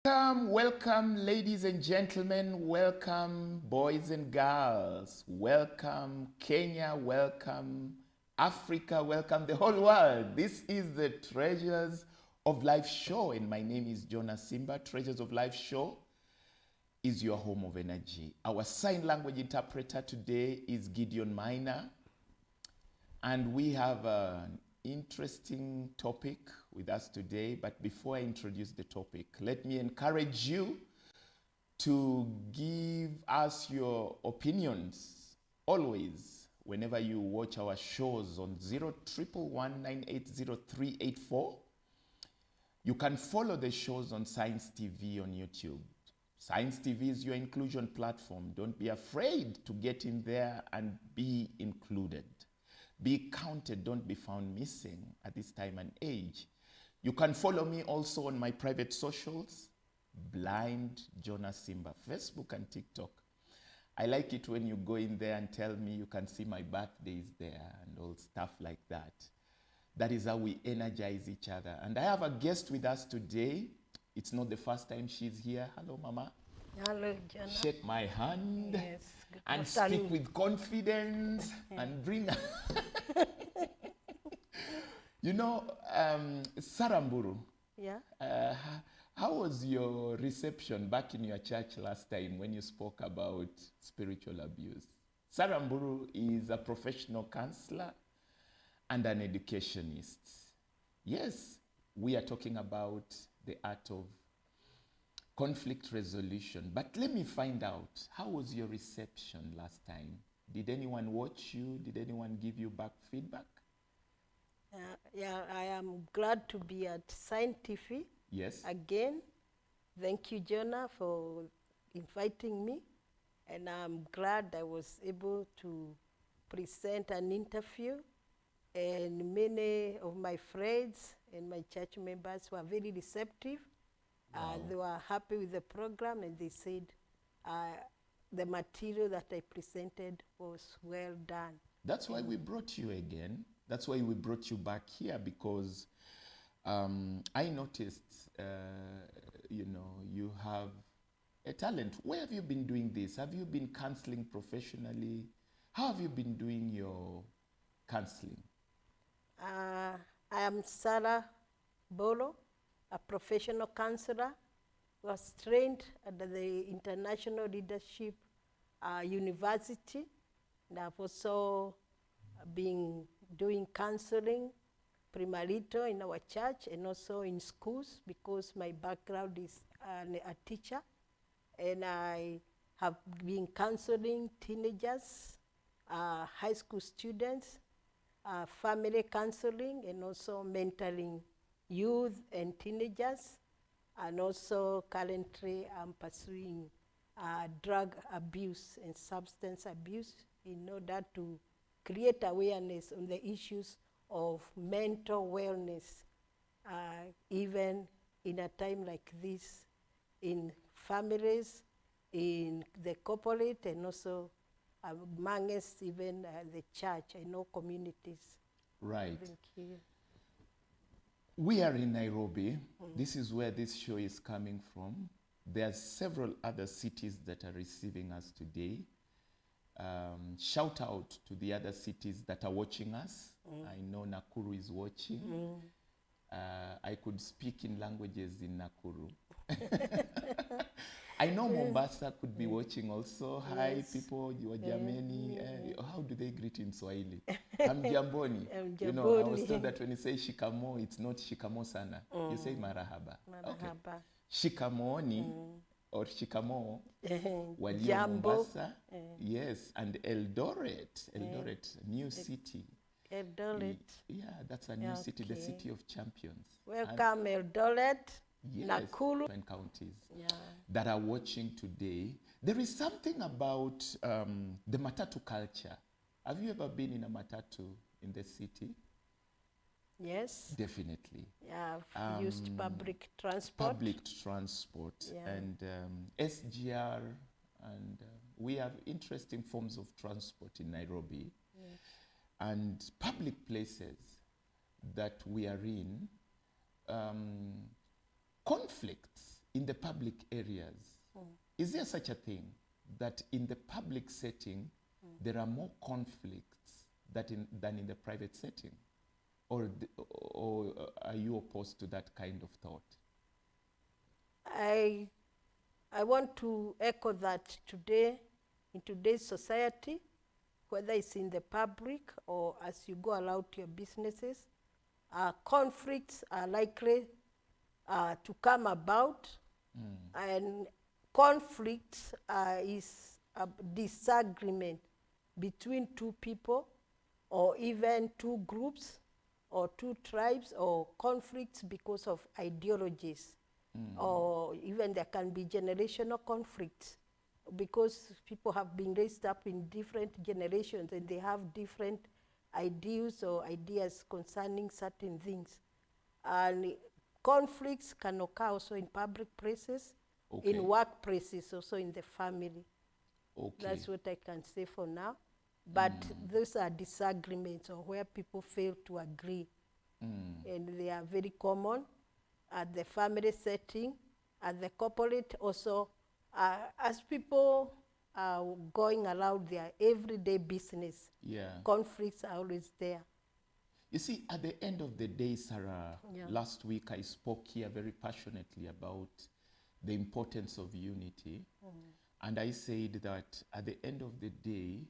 Welcome, ladies and gentlemen. Welcome, boys and girls. Welcome, Kenya. Welcome, Africa. Welcome, the whole world. This is the Treasures of Life show, and my name is Jonah Simba. Treasures of Life show is your home of energy. Our sign language interpreter today is Gideon Miner, and we have an interesting topic with us today. But before I introduce the topic, let me encourage you to give us your opinions always whenever you watch our shows on 0111980384. You can follow the shows on Science TV on YouTube. Science TV is your inclusion platform. Don't be afraid to get in there and be included. Be counted, don't be found missing at this time and age. You can follow me also on my private socials, Blind Jonah Simba, Facebook and TikTok. I like it when you go in there and tell me you can see my birthdays there and all stuff like that. That is how we energize each other. And I have a guest with us today. It's not the first time she's here. Hello, Mama. Hello, Jonah. Shake my hand. Yes. And speak with confidence and bring... You know, Saramburu. Yeah. How was your reception back in your church last time when you spoke about spiritual abuse? Saramburu is a professional counselor and an educationist. Yes, we are talking about the art of conflict resolution. But let me find out, how was your reception last time? Did anyone watch you? Did anyone give you back feedback? Yeah, I am glad to be at Scientific. Yes. Again. Thank you, Jonah, for inviting me. And I'm glad I was able to present an interview. And many of my friends and my church members were very receptive. Wow. They were happy with the program, and they said the material that I presented was well done. That's why we brought you again. That's why we brought you back here, because I noticed, you have a talent. Where have you been doing this? Have you been counseling professionally? How have you been doing your counseling? I am Sarah Bolo, a professional counselor, was trained at the International Leadership University, and I've also been doing counseling primarito in our church and also in schools, because my background is a teacher, and I have been counseling teenagers, high school students, family counseling, and also mentoring youth and teenagers. And also currently I'm pursuing drug abuse and substance abuse in order to create awareness on the issues of mental wellness, even in a time like this, in families, in the corporate, and also amongst even the church, I know communities. Right. Thank you. We are in Nairobi. This is where this show is coming from. There are several other cities that are receiving us today. Shout out to the other cities that are watching us. I know Nakuru is watching. I could speak in languages in Nakuru. I know Mombasa could be watching also. Hi, Yes. people, Wajameni. How do they greet in Swahili? Hamjamboni. You know, I was told that when you say shikamo, it's not shikamo sana. You say marahaba. Okay. Marahaba. Shikamooni or shikamo walio Jambo. Mombasa. Yes, and Eldoret. Eldoret, new city. Eldoret. Yeah, that's a new city, the Okay. city of champions. Welcome, Eldoret. Yes, Nakuru. 10 counties Yeah. that are watching today. There is something about the matatu culture. Have you ever been in a matatu in the city? Yes. Definitely. Yeah, I've used public transport. Public transport Yeah. and SGR, and we have interesting forms of transport in Nairobi. Yes. And public places that we are in, conflicts in the public areas, is there such a thing that in the public setting there are more conflicts than in the private setting? Or are you opposed to that kind of thought? I want to echo that today, in today's society, whether it's in the public or as you go about your businesses, conflicts are likely to come about. And conflicts is a disagreement between two people or even two groups or two tribes, or conflicts because of ideologies. Or even there can be generational conflicts because people have been raised up in different generations and they have different ideals or ideas concerning certain things. And conflicts can occur also in public places, Okay. in workplaces, also in the family. Okay. That's what I can say for now. But those are disagreements or where people fail to agree. And they are very common at the family setting, at the corporate also, as people are going around their everyday business. Yeah. Conflicts are always there. You see, at the end of the day, Sarah, Yeah. last week I spoke here very passionately about the importance of unity. And I said that at the end of the day,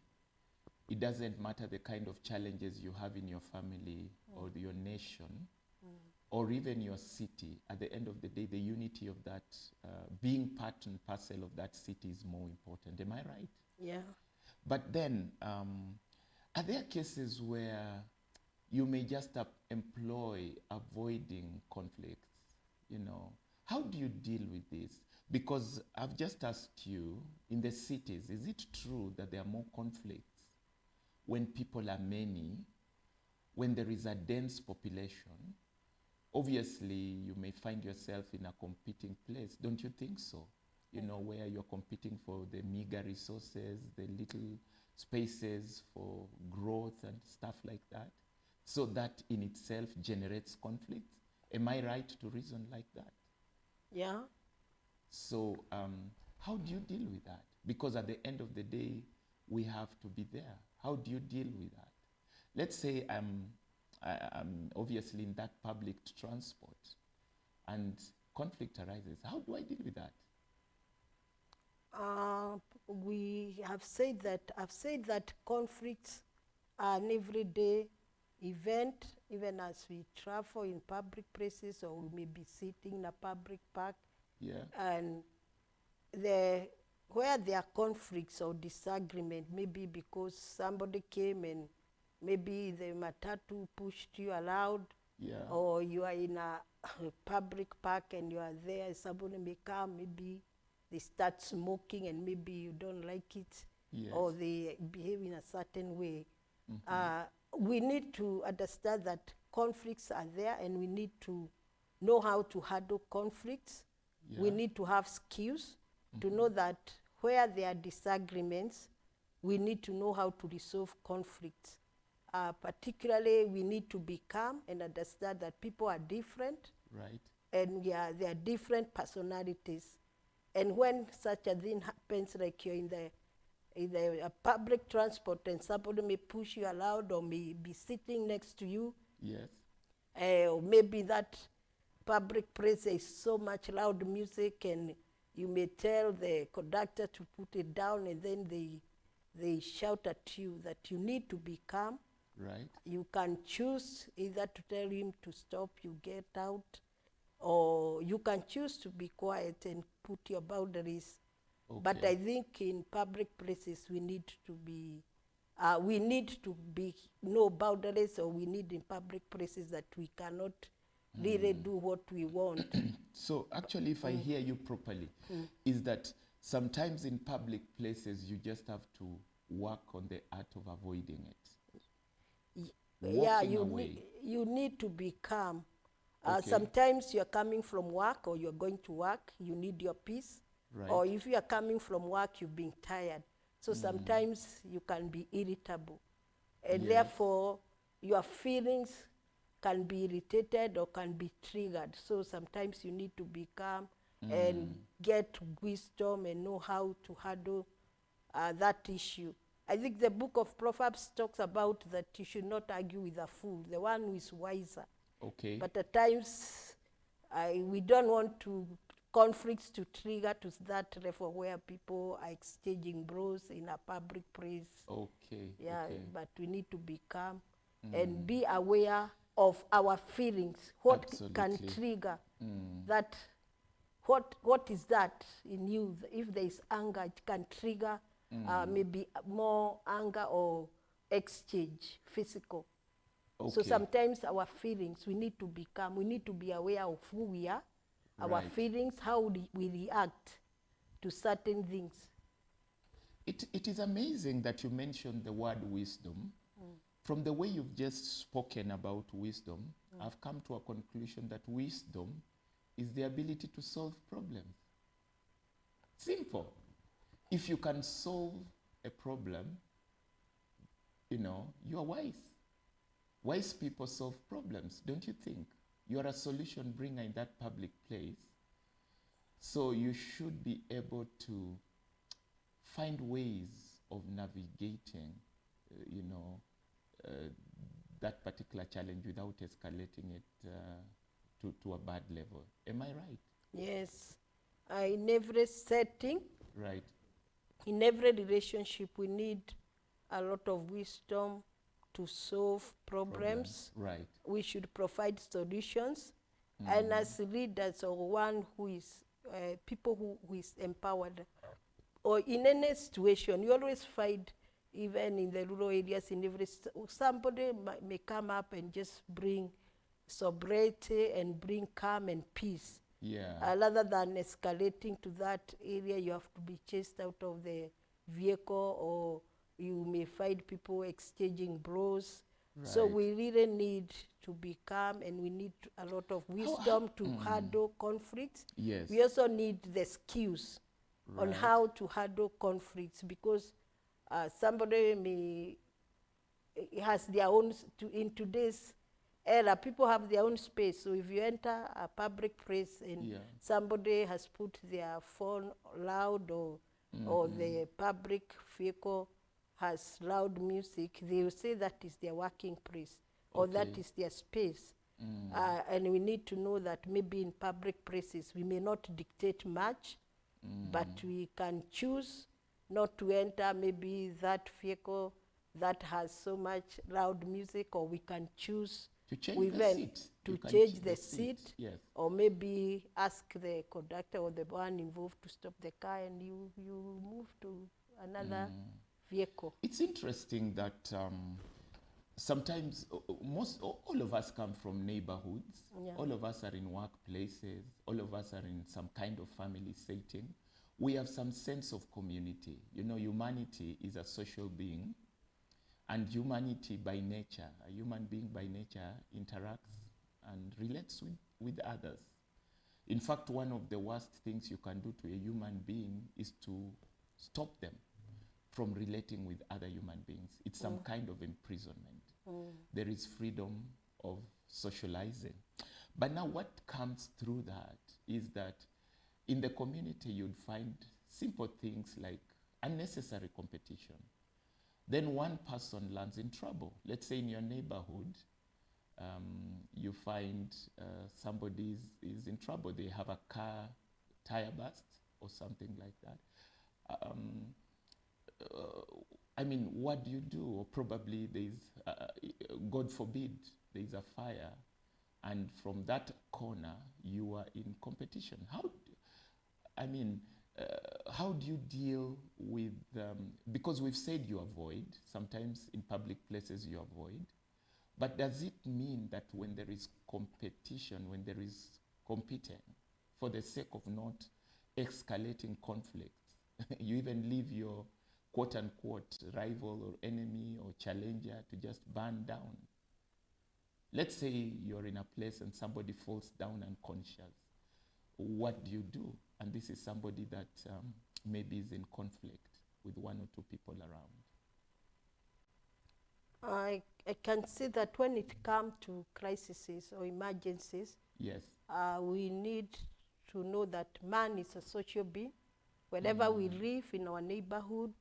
it doesn't matter the kind of challenges you have in your family or your nation or even your city. At the end of the day, the unity of that, being part and parcel of that city is more important. Am I right? Yeah. But then, are there cases where you may just employ avoiding conflicts? You know, how do you deal with this? Because I've just asked you, in the cities, is it true that there are more conflicts when people are many, when there is a dense population? Obviously, you may find yourself in a competing place. Don't you think so? You know, where you're competing for the meager resources, the little spaces for growth and stuff like that. So that in itself generates conflict. Am I right to reason like that? Yeah. So how do you deal with that? Because at the end of the day, we have to be there. How do you deal with that? Let's say I'm obviously in that public transport and conflict arises. How do I deal with that? I've said that conflicts are an everyday event, even as we travel in public places or we may be sitting in a public park. Yeah. And where there are conflicts or disagreement, maybe because somebody came and maybe the matatu pushed you around, Yeah. or you are in a public park and you are there, somebody may come, maybe they start smoking and maybe you don't like it, Yes. or they behave in a certain way. We need to understand that conflicts are there and we need to know how to handle conflicts. We Yeah. need to have skills to know that where there are disagreements, we need to know how to resolve conflicts. Particularly, we need to be calm and understand that people are different, Right. and there are different personalities. And when such a thing happens, like you're in the public transport and somebody may push you around or may be sitting next to you, Yes. or maybe that public place there is so much loud music and you may tell the conductor to put it down, and then they shout at you that you need to be calm. Right. You can choose either to tell him to stop, you get out, or you can choose to be quiet and put your boundaries. But Okay. I think in public places we need to be no boundaries, or we need in public places that we cannot really do what we want. So actually, if I hear you properly, is that sometimes in public places you just have to work on the art of avoiding it. Yeah, Walking away. you need to be calm. Okay. Sometimes you're coming from work or you're going to work, you need your peace. Right. Or if you are coming from work, you've been tired. So sometimes you can be irritable. And Yes. therefore, your feelings can be irritated or can be triggered. So sometimes you need to be calm and get wisdom and know how to handle that issue. I think the book of Proverbs talks about that you should not argue with a fool, the one who is wiser. Okay. But at times, we don't want to conflicts to trigger to that level where people are exchanging blows in a public place. Okay. Yeah, Okay. but we need to be calm and be aware of our feelings. What can Absolutely. trigger that? What is that in you? If there is anger, it can trigger maybe more anger or exchange, physical. So Okay. sometimes our feelings, we need to be calm. We need to be aware of who we are, our Right. feelings, how we react to certain things. It is amazing that you mentioned the word wisdom. From the way you've just spoken about wisdom, I've come to a conclusion that wisdom is the ability to solve problems. Simple. If you can solve a problem, you are wise. Wise people solve problems, don't you think? You are a solution bringer in that public place. So you should be able to find ways of navigating, that particular challenge without escalating it to a bad level. Am I right? Yes. In every setting, Right. in every relationship, we need a lot of wisdom to solve problems. Right. We should provide solutions. And as leaders or one who is, people who is empowered, or in any situation, you always find, even in the rural areas, in every, somebody may come up and just bring sobriety and bring calm and peace. Yeah. Rather than escalating to that area, you have to be chased out of the vehicle, or you may find people exchanging blows. So Right. we really need to be calm, and we need a lot of wisdom to handle conflicts. Yes. We also need the skills on Right. how to handle conflicts, because somebody may has their own, in today's era, people have their own space. So if you enter a public place and Yeah. somebody has put their phone loud, or the public vehicle has loud music, they will say that is their working place, or that Okay. is their space. And we need to know that maybe in public places we may not dictate much, but we can choose not to enter maybe that vehicle that has so much loud music, or we can choose To change we the then seat. to You can change the seat, Yes. or maybe ask the conductor or the one involved to stop the car, and you move to another vehicle. It's interesting that sometimes all of us come from neighborhoods. Yeah. All of us are in workplaces. All of us are in some kind of family setting. We have some sense of community. Humanity is a social being, and humanity by nature, a human being by nature, interacts and relates with others. In fact, one of the worst things you can do to a human being is to stop them from relating with other human beings. It's some kind of imprisonment. There is freedom of socializing. But now what comes through that is that in the community you'd find simple things like unnecessary competition. Then one person lands in trouble. Let's say in your neighborhood, you find somebody is in trouble. They have a car tire burst or something like that. What do you do? Or probably there is, God forbid, there is a fire, and from that corner you are in competition. How do you deal with, because we've said you avoid, sometimes in public places you avoid, but does it mean that when there is competition, when there is competing, for the sake of not escalating conflicts, you even leave your quote-unquote rival or enemy or challenger to just burn down? Let's say you're in a place and somebody falls down unconscious. What do you do? And this is somebody that maybe is in conflict with one or two people around. I can see that when it comes to crises or emergencies, Yes. we need to know that man is a social being. Wherever we live, in our neighborhood,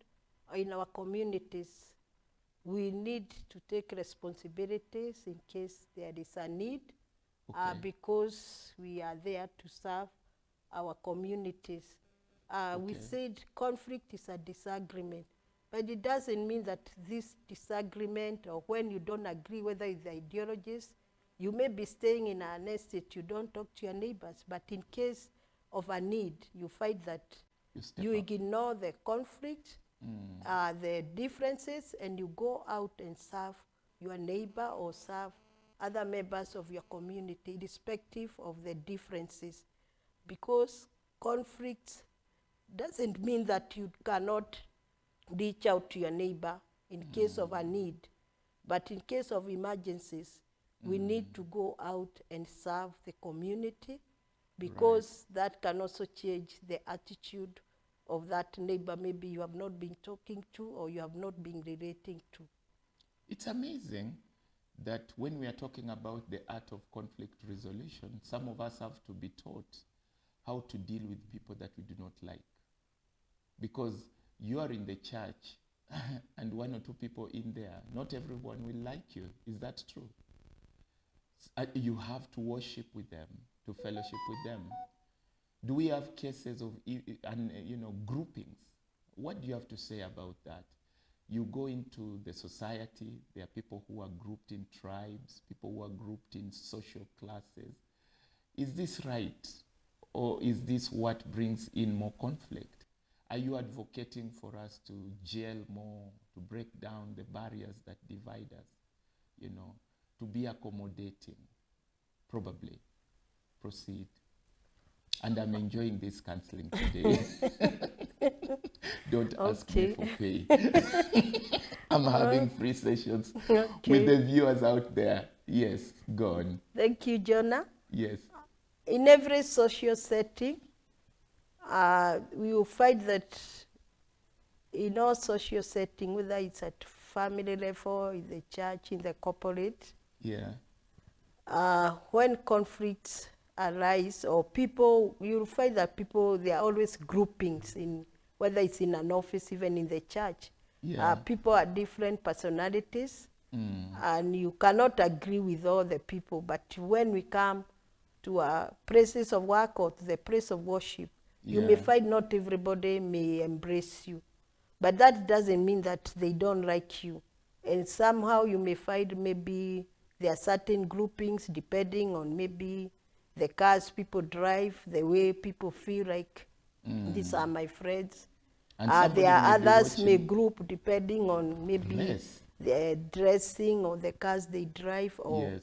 or in our communities, we need to take responsibilities in case there is a need, Okay. because we are there to serve our communities. We Okay. said conflict is a disagreement, but it doesn't mean that this disagreement, or when you don't agree whether it's the ideologies, you may be staying in an estate, you don't talk to your neighbors, but in case of a need, you find that You step you up. ignore the conflict, the differences, and you go out and serve your neighbor or serve other members of your community, irrespective of the differences. Because conflict doesn't mean that you cannot reach out to your neighbor in case of a need. But in case of emergencies, we need to go out and serve the community, because that can also change the attitude of that neighbor maybe you have not been talking to or you have not been relating to. It's amazing that when we are talking about the art of conflict resolution, some of us have to be taught how to deal with people that we do not like. Because you are in the church and one or two people in there, not everyone will like you. Is that true? You have to worship with them, to fellowship with them. Do we have cases of groupings? What do you have to say about that? You go into the society, there are people who are grouped in tribes, people who are grouped in social classes. Is this right? Or is this what brings in more conflict? Are you advocating for us to gel more, to break down the barriers that divide us, to be accommodating? Probably. Proceed. And I'm enjoying this counseling today. Don't ask me for pay. I'm having free sessions with the viewers out there. Yes, go on. Thank you, Jonah. Yes. In every social setting, we will find that in all social setting, whether it's at family level, in the church, in the corporate, Yeah. When conflicts arise, or people, you'll find that people, there are always groupings, in whether it's in an office, even in the church. Yeah. People are different personalities, and you cannot agree with all the people. But when we come to places of work or to the place of worship, you may Yeah. find not everybody may embrace you. But that doesn't mean that they don't like you. And somehow you may find maybe there are certain groupings depending on maybe the cars people drive, the way people feel like these are my friends. And somebody There are may be others may watching group depending on maybe dress. their dressing or the cars they drive. Or, Yes.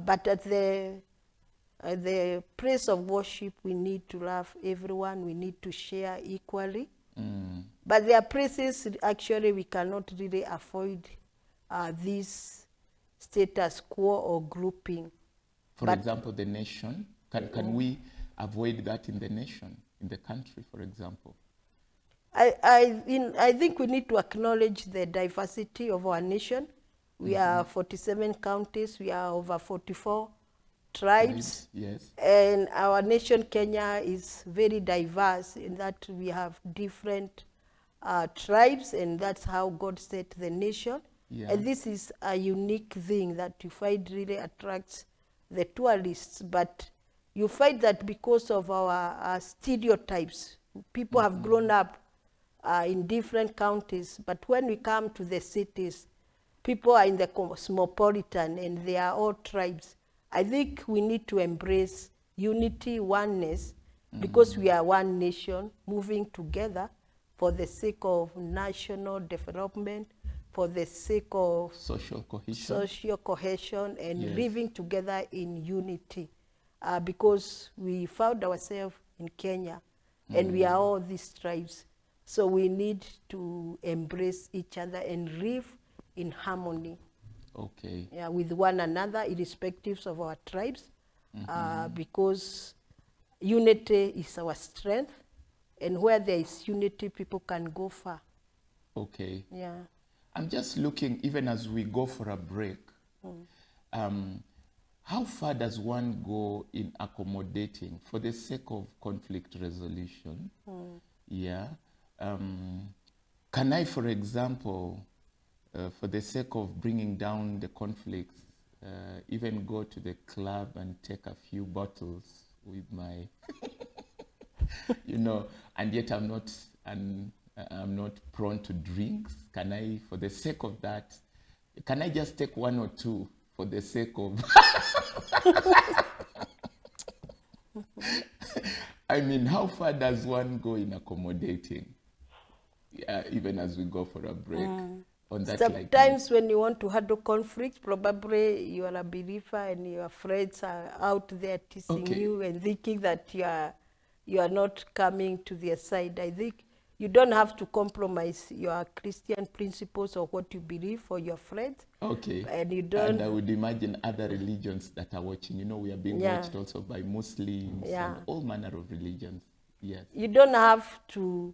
but at the place of worship, we need to love everyone. We need to share equally. But there are places actually we cannot really avoid this status quo or grouping. For example, the nation. Can we avoid that in the nation, in the country, for example? I think we need to acknowledge the diversity of our nation. We are 47 counties. We are over 44 tribes. Yes. And our nation, Kenya, is very diverse in that we have different tribes, and that's how God set the nation. Yeah. And this is a unique thing that you find really attracts the tourists. But you find that because of our stereotypes, people have grown up in different counties. But when we come to the cities, people are in the cosmopolitan, and they are all tribes. I think we need to embrace unity, oneness, because we are one nation moving together for the sake of national development, for the sake of Social cohesion. social cohesion, and Yes. living together in unity. Because we found ourselves in Kenya, and we are all these tribes. So we need to embrace each other and live in harmony. Okay. With one another, irrespective of our tribes, because unity is our strength, and where there is unity, people can go far. Okay. Yeah. I'm just looking, even as we go for a break, how far does one go in accommodating for the sake of conflict resolution? Yeah. Can I, for example, for the sake of bringing down the conflicts, even go to the club and take a few bottles with my, and yet I'm not prone to drinks. Can I, for the sake of that, can I just take one or two for the sake of? I mean, how far does one go in accommodating? Even as we go for a break on that. Sometimes when you want to handle conflict, probably you are a believer and your friends are out there teasing you and thinking that you are not coming to their side. I think you don't have to compromise your Christian principles or what you believe for your friends. Okay. And you don't. And I would imagine other religions that are watching. We are being watched also by Muslims and all manner of religions. Yes. You don't have to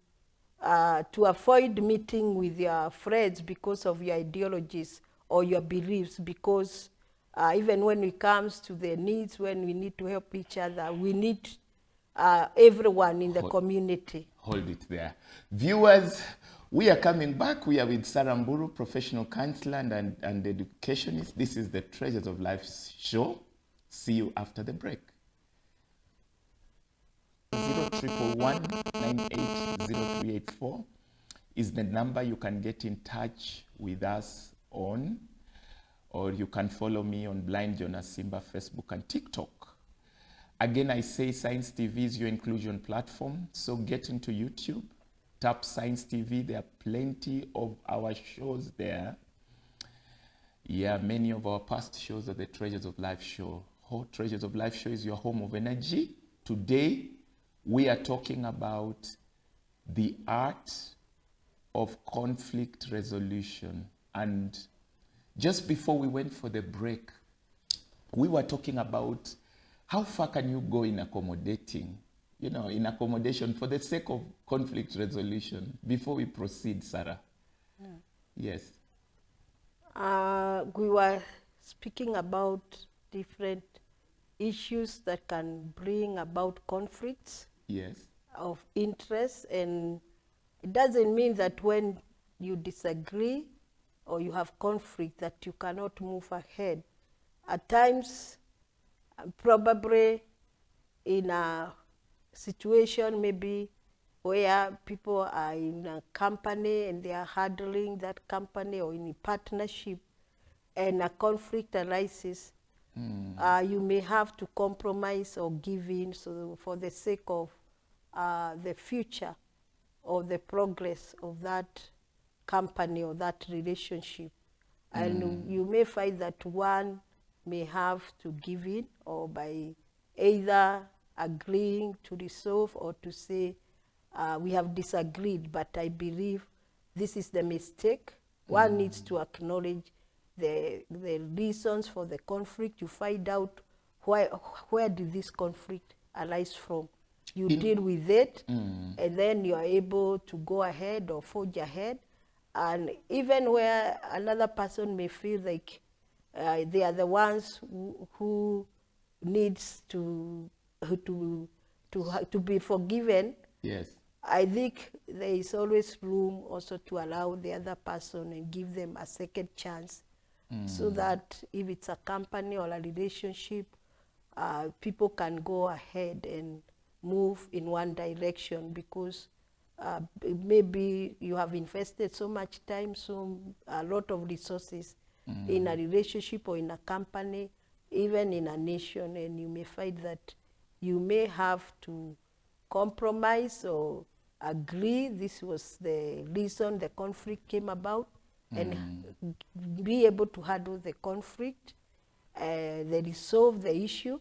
avoid meeting with your friends because of your ideologies or your beliefs, because even when it comes to the needs, when we need to help each other, we need everyone in the community. Hold it there. Viewers, we are coming back. We are with Sarah Mburu, professional counselor and educationist. This is the Treasures of Life show. See you after the break. 0111980384 is the number you can get in touch with us on, or you can follow me on Blind Jonas Simba, Facebook and TikTok. Again, I say Science TV is your inclusion platform, so get into YouTube, tap Science TV. There are plenty of our shows there. Yeah, many of our past shows are the Treasures of Life show. Treasures of Life show is your home of energy. Today, we are talking about the art of conflict resolution. And just before we went for the break, we were talking about how far can you go in accommodating, in accommodation for the sake of conflict resolution. Before we proceed, Sarah. Yes. We were speaking about different issues that can bring about conflicts. Yes. Of interest, and it doesn't mean that when you disagree or you have conflict that you cannot move ahead. At times, probably in a situation maybe where people are in a company and they are handling that company, or in a partnership, and a conflict arises, you may have to compromise or give in, so for the sake of the future or the progress of that company or that relationship. And you may find that one may have to give in, or by either agreeing to resolve or to say, we have disagreed, but I believe this is the mistake. One needs to acknowledge the reasons for the conflict. You find out where did this conflict arise from. You deal with it, and then you are able to go ahead or forge ahead. And even where another person may feel like they are the ones who needs to be forgiven. Yes. I think there is always room also to allow the other person and give them a second chance, so that if it's a company or a relationship, people can go ahead and move in one direction, because maybe you have invested so much time, so a lot of resources in a relationship or in a company, even in a nation, and you may find that you may have to compromise or agree this was the reason the conflict came about, and be able to handle the conflict, they resolve the issue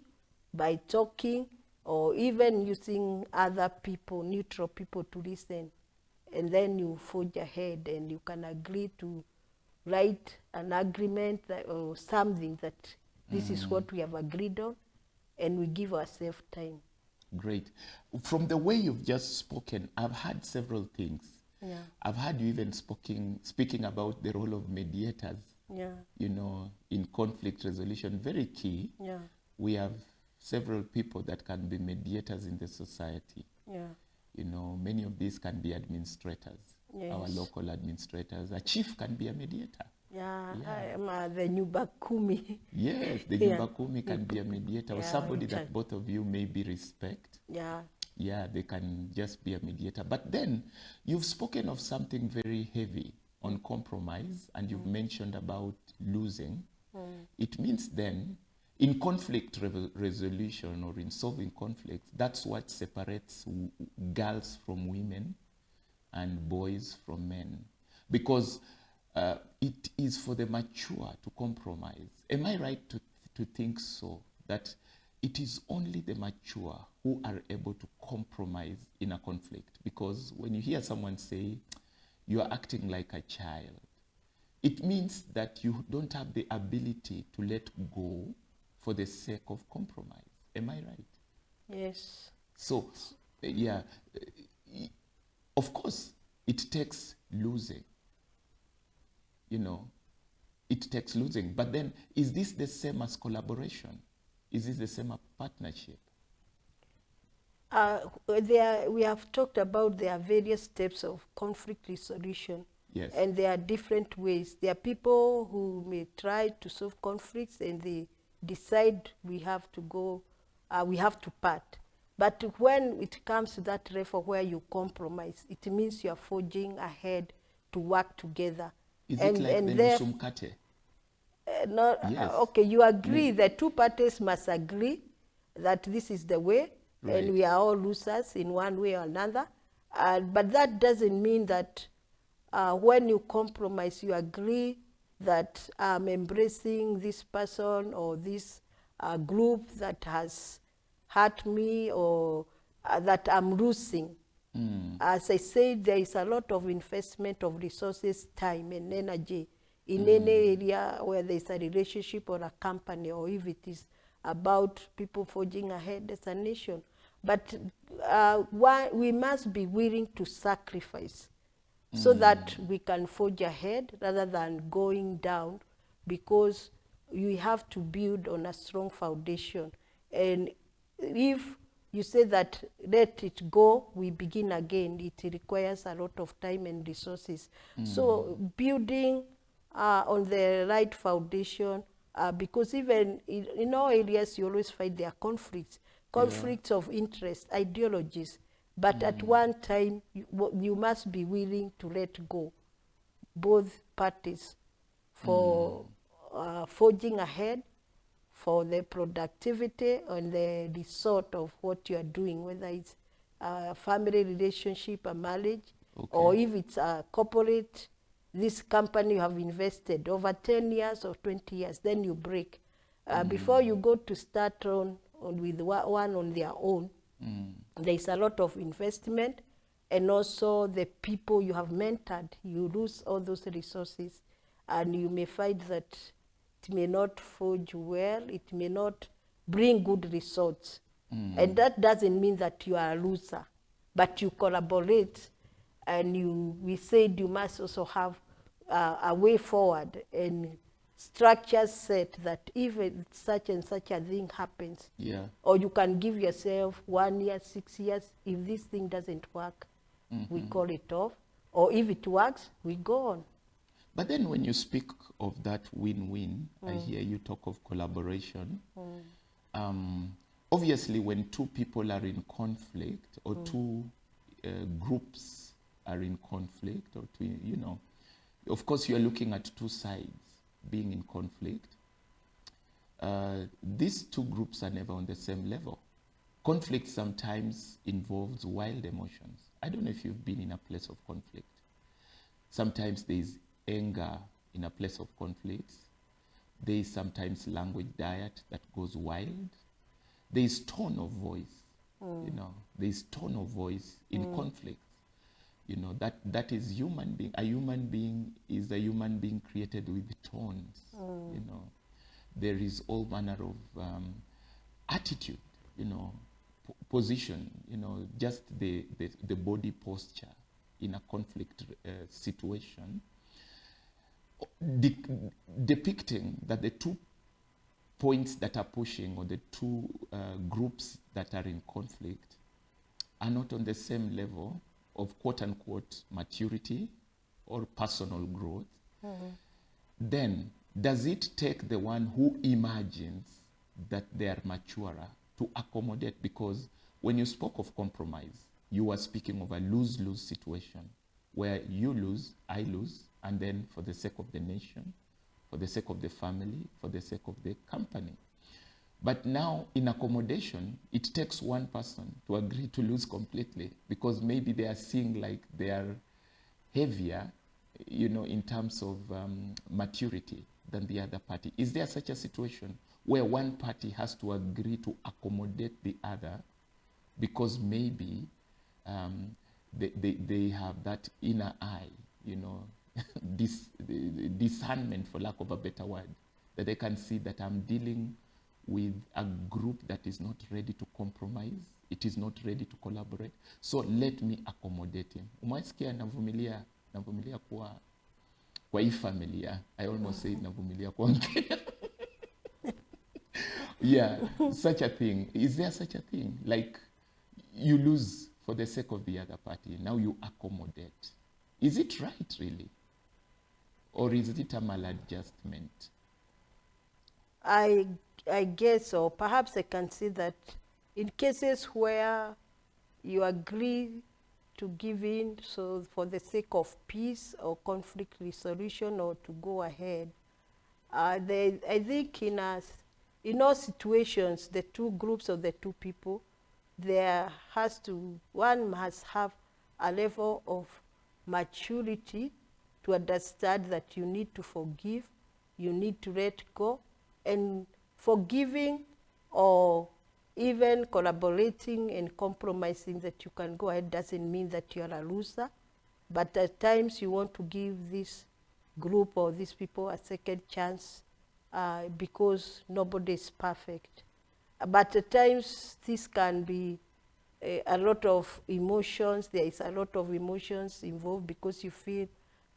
by talking, or even using other people, neutral people, to listen. And then you forge ahead and you can agree to write an agreement or something that this is what we have agreed on, and we give ourselves time. Great. From the way you've just spoken, I've heard several things. Yeah. I've heard you even speaking about the role of mediators. Yeah. You know, in conflict resolution, very key. Yeah. We have several people that can be mediators in the society. Yeah. You know, many of these can be administrators, our Yes. local administrators. A chief can be a mediator. Yeah. Yeah. I am the new Bakumi. Yes, the Yeah. Nyumba Kumi can be a mediator, or Yeah, somebody in charge. that both of you maybe respect. Yeah. Yeah, they can just be a mediator. But then you've spoken of something very heavy on compromise, and you've mentioned about losing. It means then in conflict resolution or in solving conflicts, that's what separates girls from women and boys from men. Because it is for the mature to compromise. Am I right to think so? That it is only the mature who are able to compromise in a conflict? Because when you hear someone say, you are acting like a child, it means that you don't have the ability to let go for the sake of compromise. Am I right? Yes. So, yeah, of course, it takes losing. You know, it takes losing. But then, is this the same as collaboration? Is this the same as partnership? We have talked about there are various steps of conflict resolution. Yes. And there are different ways. There are people who may try to solve conflicts and they decide we have to go, we have to part. But when it comes to that level where you compromise, it means you are forging ahead to work together. Is it like the nusu mkate? No, Yes. okay, you agree, the two parties must agree that this is the way, Right. and we are all losers in one way or another. But that doesn't mean that when you compromise, you agree that I'm embracing this person or this group that has hurt me, or that I'm losing. As I said, there is a lot of investment of resources, time, and energy in any area where there is a relationship or a company, or if it is about people forging ahead as a nation. But we must be willing to sacrifice so that we can forge ahead rather than going down, because you have to build on a strong foundation. And if you say that let it go, we begin again, it requires a lot of time and resources. So building on the right foundation, because even in all areas you always find there are conflicts of interest, ideologies. But at one time, you must be willing to let go, both parties, for forging ahead, for the productivity and the result of what you are doing, whether it's a family relationship, a marriage, or if it's a corporate, this company you have invested over 10 years or 20 years, then you break. Before you go to start on with one on their own, there is a lot of investment, and also the people you have mentored, you lose all those resources, and you may find that it may not forge well, it may not bring good results. And that doesn't mean that you are a loser, but you collaborate, and we said you must also have a way forward and structures set that if such and such a thing happens, or you can give yourself 1 year, 6 years, if this thing doesn't work, we call it off, or if it works, we go on. But then when you speak of that win-win, I hear you talk of collaboration. Obviously, when two people are in conflict, or two groups are in conflict, or two, you know, of course you are looking at two sides being in conflict. These two groups are never on the same level. Conflict sometimes involves wild emotions. I don't know if you've been in a place of conflict. Sometimes there is anger in a place of conflict. There is sometimes language diet that goes wild. There is tone of voice, you know. There is tone of voice in conflict. You know, that is human being. A human being is a human being created with tones, you know. There is all manner of attitude, you know, position, you know, just the body posture in a conflict situation. de- depicting that the 2 points that are pushing, or the 2 groups that are in conflict, are not on the same level of quote unquote maturity or personal growth, then does it take the one who imagines that they are maturer to accommodate? Because when you spoke of compromise, you were speaking of a lose-lose situation where you lose, I lose, and then for the sake of the nation, for the sake of the family, for the sake of the company. But now in accommodation, it takes one person to agree to lose completely, because maybe they are seeing like they are heavier, in terms of maturity than the other party. Is there such a situation where one party has to agree to accommodate the other because maybe they have that inner eye, discernment, for lack of a better word, that they can see that I'm dealing with a group that is not ready to compromise, it is not ready to collaborate, so let me accommodate him. Umesikia navumilia kwa hii familia. I almost say navumilia kwa Mkenya. Yeah, such a thing. Is there such a thing? Like, you lose for the sake of the other party, now you accommodate. Is it right, really? Or is it a maladjustment? I guess, or perhaps I can say that in cases where you agree to give in, so for the sake of peace or conflict resolution, or to go ahead, I think in all situations, the 2 groups or the 2 people, one must have a level of maturity to understand that you need to forgive, you need to let go, and forgiving or even collaborating and compromising that you can go ahead doesn't mean that you're a loser. But at times you want to give this group or these people a second chance because nobody is perfect. But at times this can be a lot of emotions. There is a lot of emotions involved because you feel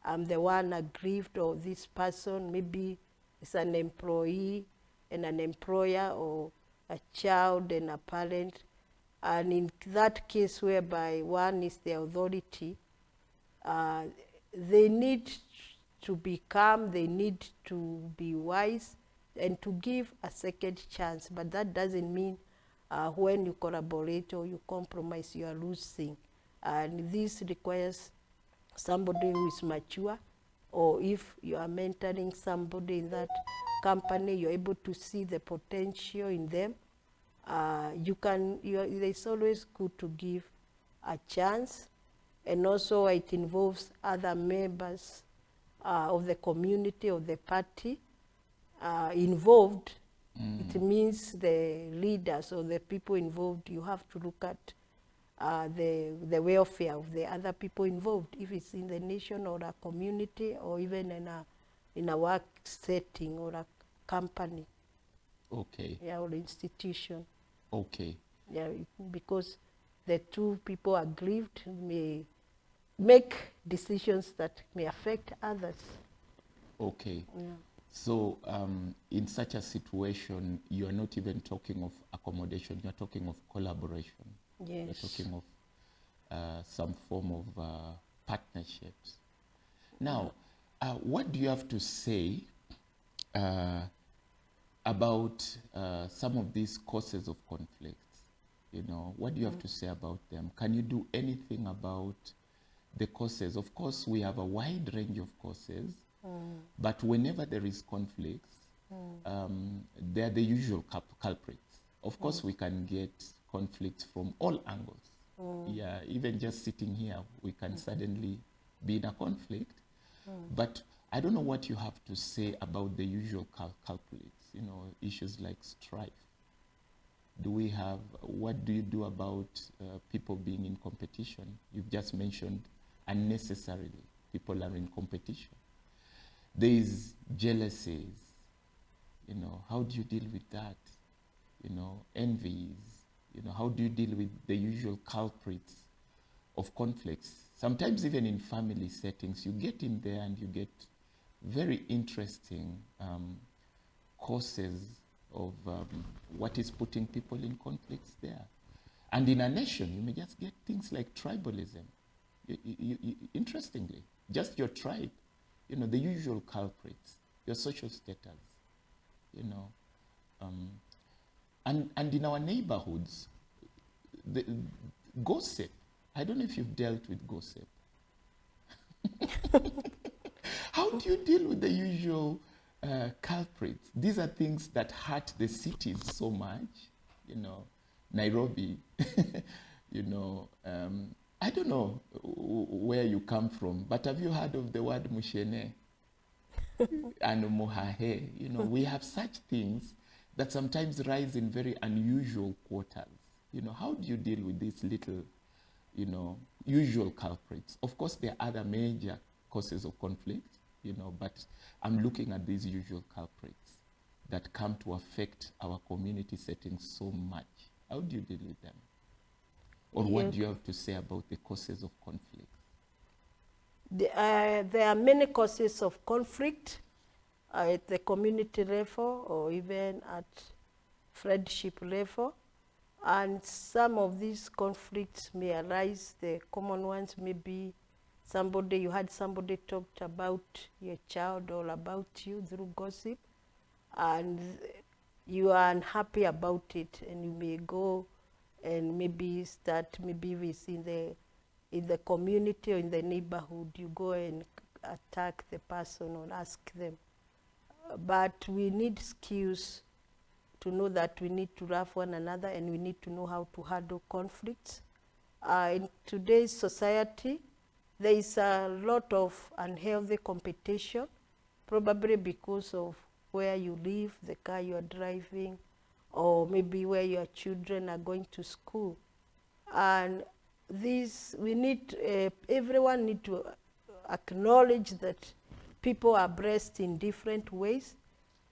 I'm the one aggrieved, or this person maybe is an employee and an employer, or a child and a parent. And in that case whereby one is the authority, they need to be calm, they need to be wise, and to give a second chance. But that doesn't mean when you collaborate or you compromise, you are losing. And this requires somebody who is mature, or if you are mentoring somebody in that company, you're able to see the potential in them. It's always good to give a chance, and also it involves other members of the community, of the party involved. It means the leaders or the people involved, you have to look at the welfare of the other people involved, if it's in the nation or a community, or even in a work setting or a company. Okay. Yeah, or institution. Okay. Yeah, because the 2 people aggrieved may make decisions that may affect others. Okay. Yeah. So in such a situation, you're not even talking of accommodation, you're talking of collaboration. Yes. You're talking of some form of partnerships. Now, what do you have to say about some of these causes of conflicts? What do you have to say about them? Can you do anything about the causes? Of course, we have a wide range of causes, but whenever there is conflicts, they're the usual culprits. Of course, we can get conflicts from all angles. Yeah, even just sitting here, we can suddenly be in a conflict. But I don't know what you have to say about the usual culprits, issues like strife. What do you do about people being in competition? You've just mentioned unnecessarily people are in competition. There is jealousies, how do you deal with that? Envies, how do you deal with the usual culprits of conflicts? Sometimes even in family settings, you get in there and you get very interesting causes of what is putting people in conflicts there. And in a nation, you may just get things like tribalism. Interestingly, just your tribe, you know, the usual culprits, your social status, you know. And in our neighborhoods, the gossip, I don't know if you've dealt with gossip. How do you deal with the usual culprits? These are things that hurt the cities so much, you know, Nairobi, you know, I don't know where you come from, but have you heard of the word mushene and mohahe? You know, we have such things that sometimes rise in very unusual quarters. You know, how do you deal with these little, you know, usual culprits? Of course, there are other major causes of conflict, you know, but I'm looking at these usual culprits that come to affect our community settings so much. How do you deal with them? Or what do you have to say about the causes of conflict? There are many causes of conflict at the community level or even at friendship level. And some of these conflicts may arise. The common ones may be you had somebody talked about your child or about you through gossip, and you are unhappy about it, and you may go and maybe start within in the community or in the neighborhood, you go and attack the person or ask them. But we need skills to know that we need to love one another, and we need to know how to handle conflicts. In today's society, there is a lot of unhealthy competition, probably because of where you live, the car you are driving, or maybe where your children are going to school. And everyone need to acknowledge that people are blessed in different ways,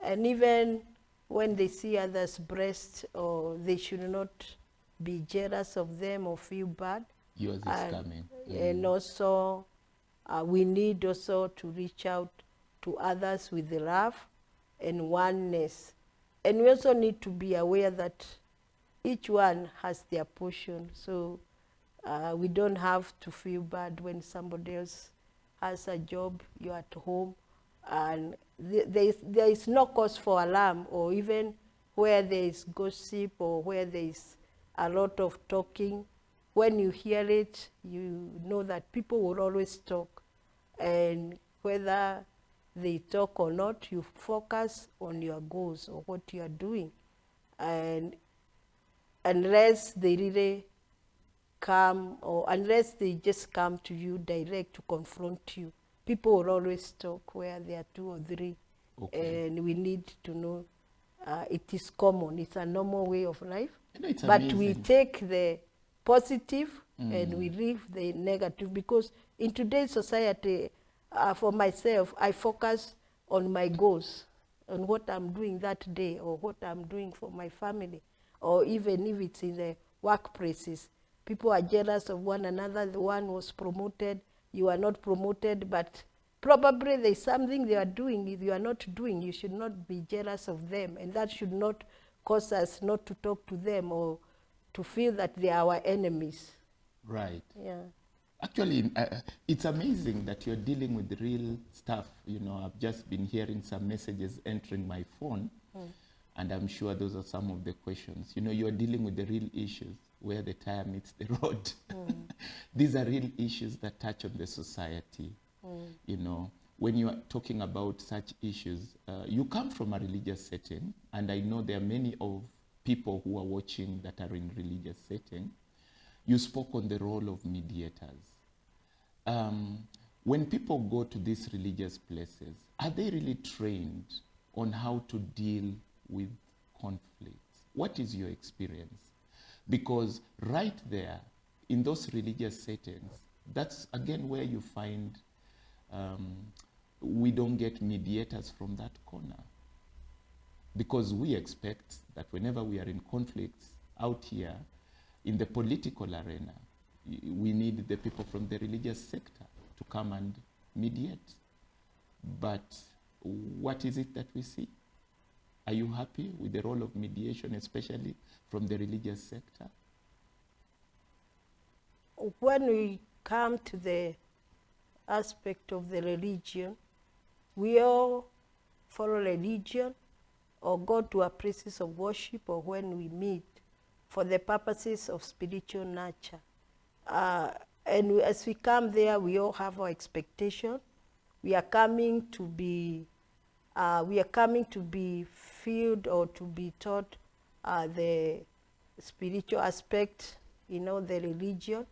and even when they see others blessed, or they should not be jealous of them or feel bad. Yours is coming. And also, we need also to reach out to others with love and oneness. And we also need to be aware that each one has their portion. So we don't have to feel bad when somebody else has a job, you're at home, and there is no cause for alarm, or even where there is gossip or where there is a lot of talking. When you hear it, you know that people will always talk. And whether they talk or not, you focus on your goals or what you are doing. And unless they really come, or unless they just come to you direct to confront you, people will always talk where there are two or three. Okay. And we need to know it is common. It's a normal way of life. You know, it's but amazing. We take the positive and we leave the negative, because in today's society, for myself, I focus on my goals, on what I'm doing that day, or what I'm doing for my family, or even if it's in the workplaces. People are jealous of one another. The one was promoted, you are not promoted, but probably there's something they are doing. If you are not doing, you should not be jealous of them, and that should not cause us not to talk to them or to feel that they are our enemies. Right. Yeah. Actually, it's amazing that you're dealing with the real stuff. You know, I've just been hearing some messages entering my phone, and I'm sure those are some of the questions. You know, you're dealing with the real issues, where the tire meets the road. These are real issues that touch on the society. You know, when you are talking about such issues, you come from a religious setting, and I know there are many of people who are watching that are in religious setting. You spoke on the role of mediators. When people go to these religious places, are they really trained on how to deal with conflicts? What is your experience? Because right there, in those religious settings, that's again where you find we don't get mediators from that corner. Because we expect that whenever we are in conflicts out here, in the political arena, we need the people from the religious sector to come and mediate. But what is it that we see? Are you happy with the role of mediation, especially from the religious sector? When we come to the aspect of the religion, we all follow religion or go to our places of worship or when we meet for the purposes of spiritual nurture. And as we come there, we all have our expectation. We are coming to be filled or to be taught the spiritual aspect, the religion.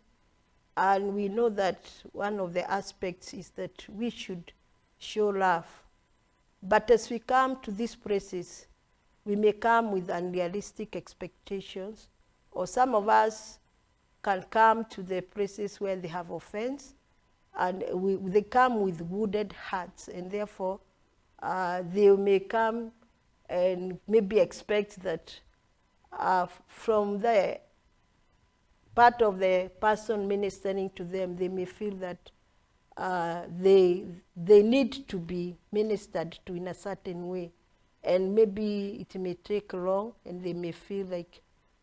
And we know that one of the aspects is that we should show love. But as we come to these places, we may come with unrealistic expectations, or some of us can come to the places where they have offense, and they come with wounded hearts, and therefore they may come and maybe expect that from the part of the person ministering to them, they may feel that they need to be ministered to in a certain way, and maybe it may take long, and they may feel like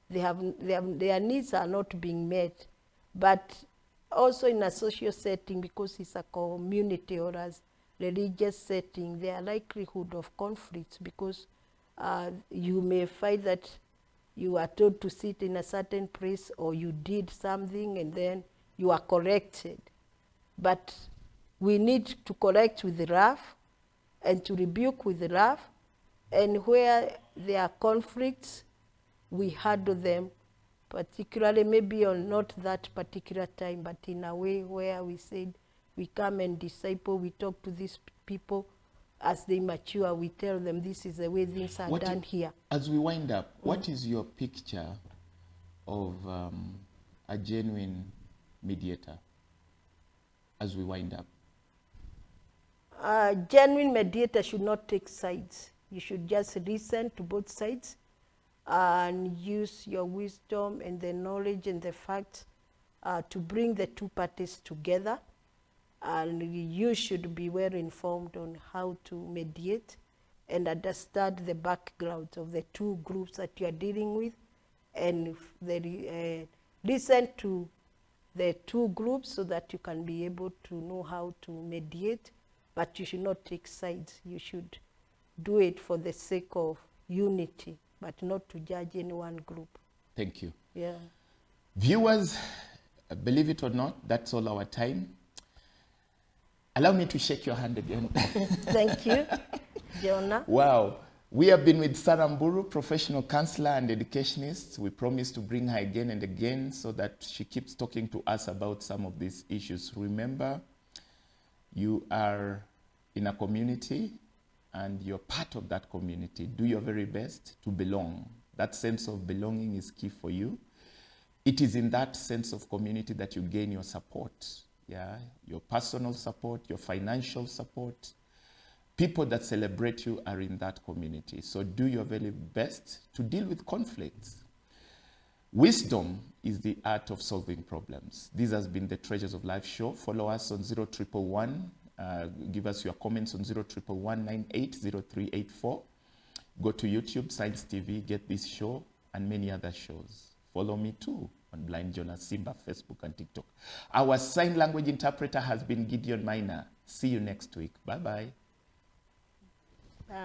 their needs are not being met. But also in a social setting, because it's a community or as religious setting, there are likelihood of conflicts, because you may find that you are told to sit in a certain place, or you did something and then you are corrected. But we need to correct with love and to rebuke with love, and where there are conflicts, we handle them, particularly maybe on not that particular time, but in a way where we said we come and disciple, we talk to these people. As they mature, we tell them this is the way things are done here. As we wind up, what is your picture of a genuine mediator as we wind up? A genuine mediator should not take sides. You should just listen to both sides and use your wisdom and the knowledge and the facts to bring the two parties together. And you should be well informed on how to mediate and understand the background of the two groups that you are dealing with, and listen to the two groups so that you can be able to know how to mediate. But you should not take sides. You should do it for the sake of unity, but not to judge any one group. Thank you. Yeah. Viewers, believe it or not, that's all our time. Allow me to shake your hand again. Thank you, Jonah. Wow. We have been with Sarah Mburu, professional counselor and educationist. We promise to bring her again and again so that she keeps talking to us about some of these issues. Remember, you are in a community and you're part of that community. Do your very best to belong. That sense of belonging is key for you. It is in that sense of community that you gain your support. Yeah, your personal support, your financial support. People that celebrate you are in that community. So do your very best to deal with conflicts. Wisdom is the art of solving problems. This has been the Treasures of Life show. Follow us on 0111. Give us your comments on 0111980384. Go to YouTube, Science TV, get this show and many other shows. Follow me too on Blind Jonah Simba, Facebook and TikTok. Our sign language interpreter has been Gideon Minor. See you next week. Bye-bye.